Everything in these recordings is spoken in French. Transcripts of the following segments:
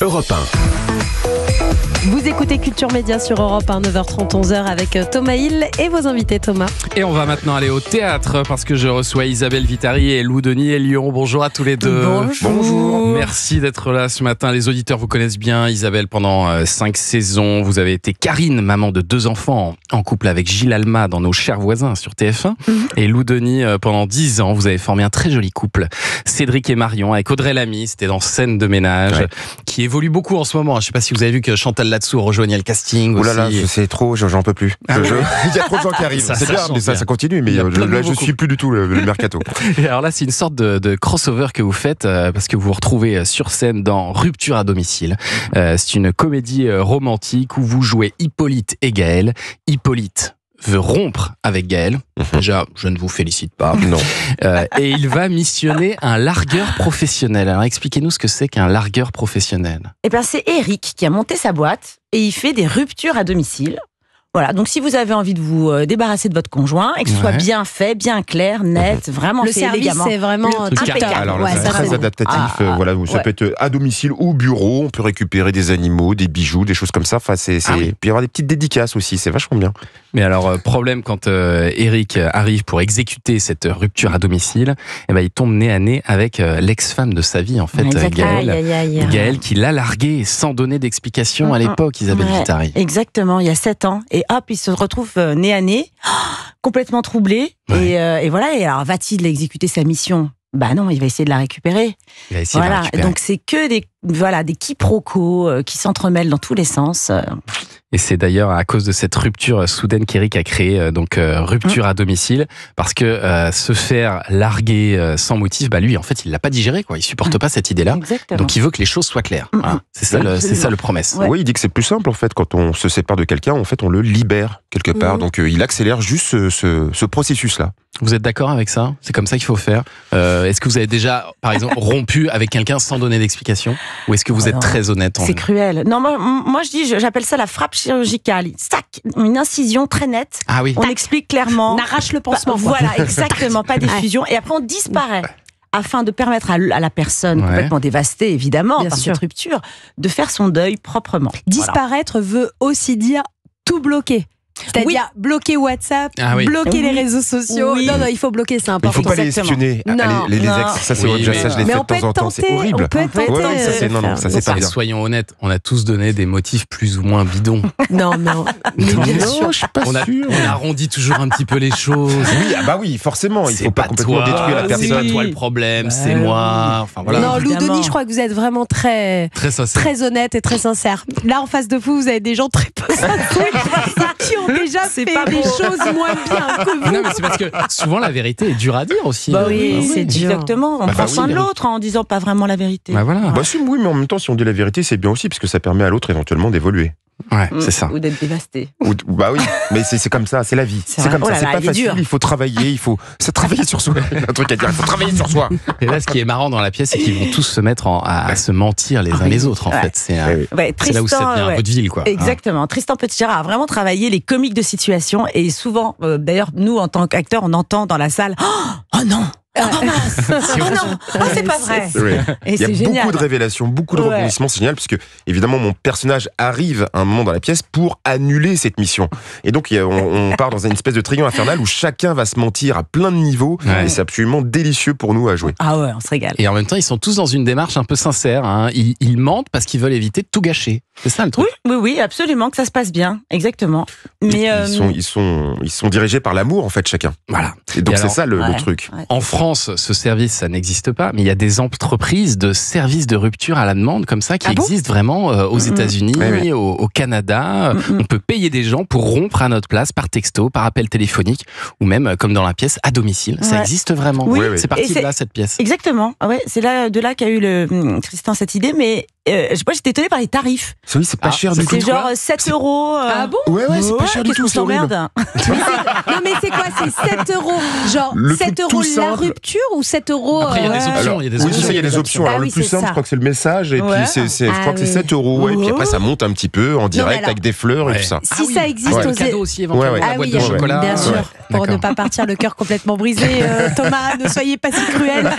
Europe 1. Vous écoutez Culture Média sur Europe 1, 9h30, 11h avec Thomas Hill et vos invités, Thomas. Et on va maintenant aller au théâtre parce que je reçois Isabelle Vitari et Lou Denis et Lyon. Bonjour à tous les deux. Bonjour. Merci d'être là ce matin. Les auditeurs vous connaissent bien. Isabelle, pendant 5 saisons, vous avez été Karine, maman de 2 enfants, en couple avec Gilles Alma dans Nos chers voisins sur TF1. Et Lou Denis, pendant 10 ans, vous avez formé un très joli couple, Cédric et Marion, avec Audrey Lamy. C'était dans Scène de ménage, qui évolue beaucoup en ce moment. Je ne sais pas si vous avez vu que Chantal Latsou rejoignait le casting. Oh là là, aussi. c'est trop, j'en peux plus. Il y a trop de gens qui arrivent. C'est bien, mais ça continue. Mais là, je suis plus du tout le mercato. Et alors là, c'est une sorte de crossover que vous faites parce que vous vous retrouvez sur scène dans Rupture à domicile. C'est une comédie romantique où vous jouez Hippolyte et Gaël. Hippolyte veut rompre avec Gaël. Déjà, je ne vous félicite pas. Non. Et il va missionner un largueur professionnel. Alors expliquez-nous ce que c'est qu'un largueur professionnel. Eh bien, c'est Eric qui a monté sa boîte et il fait des ruptures à domicile. Voilà, donc si vous avez envie de vous débarrasser de votre conjoint et que ce soit bien fait, bien clair, net, vraiment Le c'est service, élégamment. c'est vraiment impeccable. Alors là, Ouais, c'est ça, très c'est adaptatif. Voilà, ça ouais. peut être à domicile ou au bureau. On peut récupérer des animaux, des bijoux, des choses comme ça. Enfin, Puis il y aura des petites dédicaces aussi. C'est vachement bien. Mais alors, problème quand Eric arrive pour exécuter cette rupture à domicile, eh ben, il tombe nez à nez avec l'ex-femme de sa vie, en fait, Exactement. Gaël. Gaël qui l'a largué sans donner d'explication à l'époque, Isabelle Vitari. Exactement, il y a 7 ans. Et hop, il se retrouve nez à nez, complètement troublé. Et voilà, et alors va-t-il exécuter sa mission ? Bah non, il va essayer de la récupérer. Il a essayé de la Voilà, récupérer. donc c'est que des quiproquos qui s'entremêlent dans tous les sens. Et c'est d'ailleurs à cause de cette rupture soudaine qu'Eric a créé Rupture à domicile, parce que se faire larguer sans motif, bah lui en fait il l'a pas digéré, quoi. Il supporte pas cette idée-là. Exactement. Donc il veut que les choses soient claires. Voilà. C'est ça le promesse. Ouais. Oui, il dit que c'est plus simple en fait quand on se sépare de quelqu'un. En fait, on le libère quelque part. Donc il accélère juste ce processus-là. Vous êtes d'accord avec ça ? C'est comme ça qu'il faut faire. Est-ce que vous avez déjà, par exemple, rompu avec quelqu'un sans donner d'explication ? Ou est-ce que vous êtes très honnête C'est cruel. Non, moi j'appelle ça la frappe chirurgicale. Tac, une incision très nette. Ah oui. On explique clairement. On arrache le pansement. Voilà, exactement, pas d'effusion. Et après on disparaît. Afin de permettre à la personne complètement dévastée, évidemment, Bien par sûr. cette rupture, de faire son deuil proprement. Disparaître veut aussi dire tout bloquer. C'est-à-dire bloquer WhatsApp, bloquer les réseaux sociaux. Oui. Non, il faut bloquer, c'est Il important. faut pas les espionner. Non. Les ex, ça c'est Oui, ça je l'ai mais fait on de peut temps en être temps. C'est tenté, horrible. on peut être tenté. Ouais, ça c'est pas bien. Soyons honnêtes, on a tous donné des motifs plus ou moins bidons. Non, mais bien sûr. je suis pas sûr. On arrondit toujours un petit peu les choses. Oui, ah bah oui, forcément. Il faut pas complètement détruire la personne. C'est pas toi le problème, c'est moi. Enfin voilà. Non, Lou Évidemment. Denis, je crois que vous êtes vraiment très sincère. très honnête et très sincère. Là, en face de vous avez des gens très peu sincères qui ont déjà fait pas des beau. choses moins bien que vous. Non, mais c'est parce que souvent la vérité est dure à dire aussi. Bah oui, c'est dur. Exactement. On prend soin de l'autre en disant pas vraiment la vérité. Bah voilà. Bah si, oui, mais en même temps, si on dit la vérité, c'est bien aussi, parce que ça permet à l'autre éventuellement d'évoluer. Ouais, c'est ça. Ou d'être dévasté. Bah oui, mais c'est comme ça, c'est la vie. C'est C'est vrai. comme Oh ça, là c'est là, pas il est facile, dur. il faut travailler, c'est travailler sur soi. Un truc à dire, il faut travailler sur soi. Et là, ce qui est marrant dans la pièce, c'est qu'ils vont tous se mettre à se mentir les uns les autres, en fait. C'est Ouais, c'est là où ça Tristan, devient un peu de ville, quoi. Exactement. Tristan Petitjean a vraiment travaillé les comiques de situation et souvent, d'ailleurs, nous, en tant qu'acteurs, on entend dans la salle « Oh non !» Oh mince! Oh non! Oh, c'est pas vrai! Oui. Et Il y a c'est génial. beaucoup de révélations, beaucoup de rebondissements, c'est génial, puisque évidemment mon personnage arrive à un moment dans la pièce pour annuler cette mission. Et donc on part dans une espèce de triangle infernal où chacun va se mentir à plein de niveaux, et c'est absolument délicieux pour nous à jouer. Ah ouais, on se régale. Et en même temps, ils sont tous dans une démarche un peu sincère. Hein. Ils mentent parce qu'ils veulent éviter de tout gâcher. C'est ça le truc. Oui, absolument, que ça se passe bien, exactement. Mais Ils sont dirigés par l'amour en fait chacun. Voilà. Et donc Et c'est alors, ça le truc. Ouais. En France, ce service, ça n'existe pas, mais il y a des entreprises de services de rupture à la demande comme ça qui existent vraiment aux États-Unis, Oui. au Canada. On peut payer des gens pour rompre à notre place par texto, par appel téléphonique, ou même, comme dans la pièce, à domicile. Ça existe vraiment. Oui. C'est parti Et de là, cette pièce. exactement. Ah ouais, c'est de là qu'a eu Tristan cette idée, mais moi j'étais étonnée par les tarifs. Oui, c'est pas cher du tout. C'est genre 7 euros. Ah bon? Ouais, c'est pas cher du qu'est-ce tout, qu'on c'est horrible. s'emmerde. Non, mais c'est quoi? C'est 7 euros. Genre Le 7 truc euros tout la simple. rupture ou 7 euros. Après, il y a des options. Alors, il y a des oui, options. c'est ça, il y a des options. Ah Alors, oui, le plus c'est simple, ça. je crois que c'est le message. Et Ouais. puis, je crois que c'est oui. 7 euros. Ouais, et puis après, ça monte un petit peu en direct alors- avec des fleurs et Ouais. tout ça. Si ça existe Avec aux le cadeau aussi, éventuellement, Ouais, ouais. la boîte de oui, chocolat. bien sûr, Ouais. pour ne D'accord. pas partir le cœur complètement brisé. Thomas, ne soyez pas si cruel.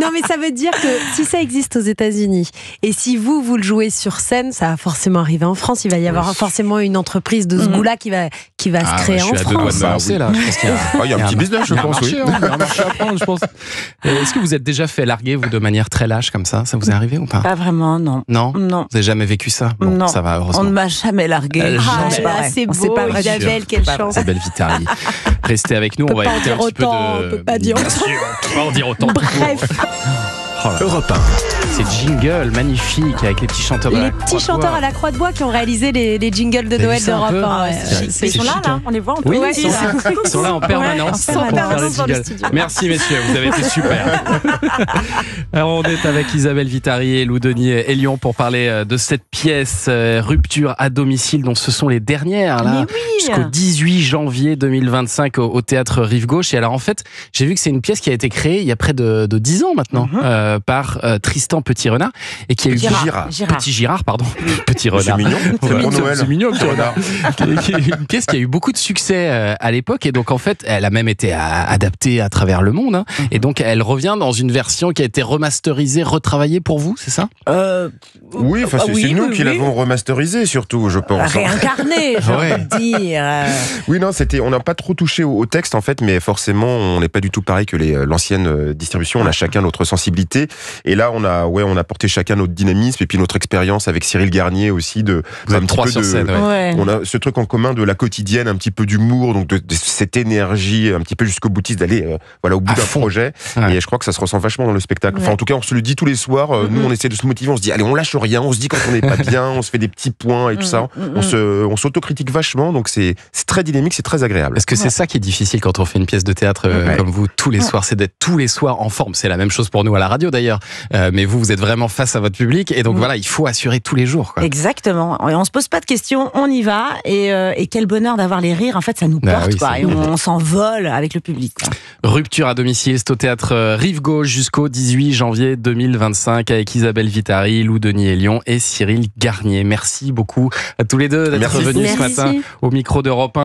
Non, mais ça veut dire que si ça existe aux États-Unis Et si vous le jouez sur scène, ça va forcément arriver en France. Il va y avoir forcément une entreprise de ce goût-là qui va se créer en France. Je suis à 2 doigts de me lancer là. Je pense qu'il y a un petit business, je pense. Il y a un marché à prendre, je pense. Est-ce que vous êtes déjà fait larguer, vous, de manière très lâche comme ça? Ça vous est arrivé ou pas? Pas vraiment, non. Non. Vous n'avez jamais vécu ça? Bon, non. Ça va, heureusement. On ne m'a jamais largué. C'est beau, Isabelle, quelle chance. Isabelle Vitari. Restez avec nous, on va écouter un petit peu de... On peut pas dire autant. On peut pas en dire autant. Bref. Europe 1. C'est jingle magnifique avec les petits chanteurs. Les petits chanteurs à la Croix de Bois qui ont réalisé les jingles de Noël d'Europe 1. Ils sont là, on les voit. Oui, ils sont là en permanence pour faire les jingles. Merci messieurs, vous avez été super. Alors on est avec Isabelle Vitari et Lou Denis et Lyon pour parler de cette pièce Rupture à domicile, dont ce sont les dernières là, jusqu'au 18 janvier 2025 au théâtre Rive Gauche. Et alors en fait, j'ai vu que c'est une pièce qui a été créée il y a près de 10 ans maintenant. Par Tristan Petit Renard et qui a eu Petit Girard, pardon. Petit Renard. C'est mignon, Petit Renard. Une pièce qui a eu beaucoup de succès à l'époque et donc en fait, elle a même été adaptée à travers le monde. Hein, et donc elle revient dans une version qui a été remasterisée, retravaillée pour vous, c'est ça? Oui, enfin c'est nous qui l'avons remasterisée surtout, je pense. Réincarnée, j'ai envie de dire. Oui, non, on n'a pas trop touché au texte en fait, mais forcément, on n'est pas du tout pareil que l'ancienne distribution. On a chacun notre sensibilité. Et là, on a apporté chacun notre dynamisme et puis notre expérience avec Cyril Garnier aussi Vous êtes 3 sur scène. On a ce truc en commun de la quotidienne, un petit peu d'humour, donc de cette énergie un petit peu jusqu'au boutiste d'aller au bout d'un projet. Et je crois que ça se ressent vachement dans le spectacle. Enfin, en tout cas, on se le dit tous les soirs. Nous, on essaie de se motiver. On se dit, allez, on lâche rien. On se dit quand on n'est pas bien, on se fait des petits points et tout ça. On s'autocritique vachement. Donc c'est très dynamique, c'est très agréable. Est-ce que c'est ça qui est difficile quand on fait une pièce de théâtre comme vous tous les soirs, c'est d'être tous les soirs en forme. C'est la même chose pour nous à la radio d'ailleurs, mais vous êtes vraiment face à votre public et donc voilà, il faut assurer tous les jours, quoi. Exactement, et on se pose pas de questions, on y va et quel bonheur d'avoir les rires, en fait ça nous porte quoi, et on s'envole avec le public, quoi. Rupture à domicile, c'est au théâtre Rive Gauche jusqu'au 18 janvier 2025 avec Isabelle Vitari, Lou Denis et Lyon et Cyril Garnier. Merci beaucoup à tous les deux d'être venus ce matin au micro d'Europe 1.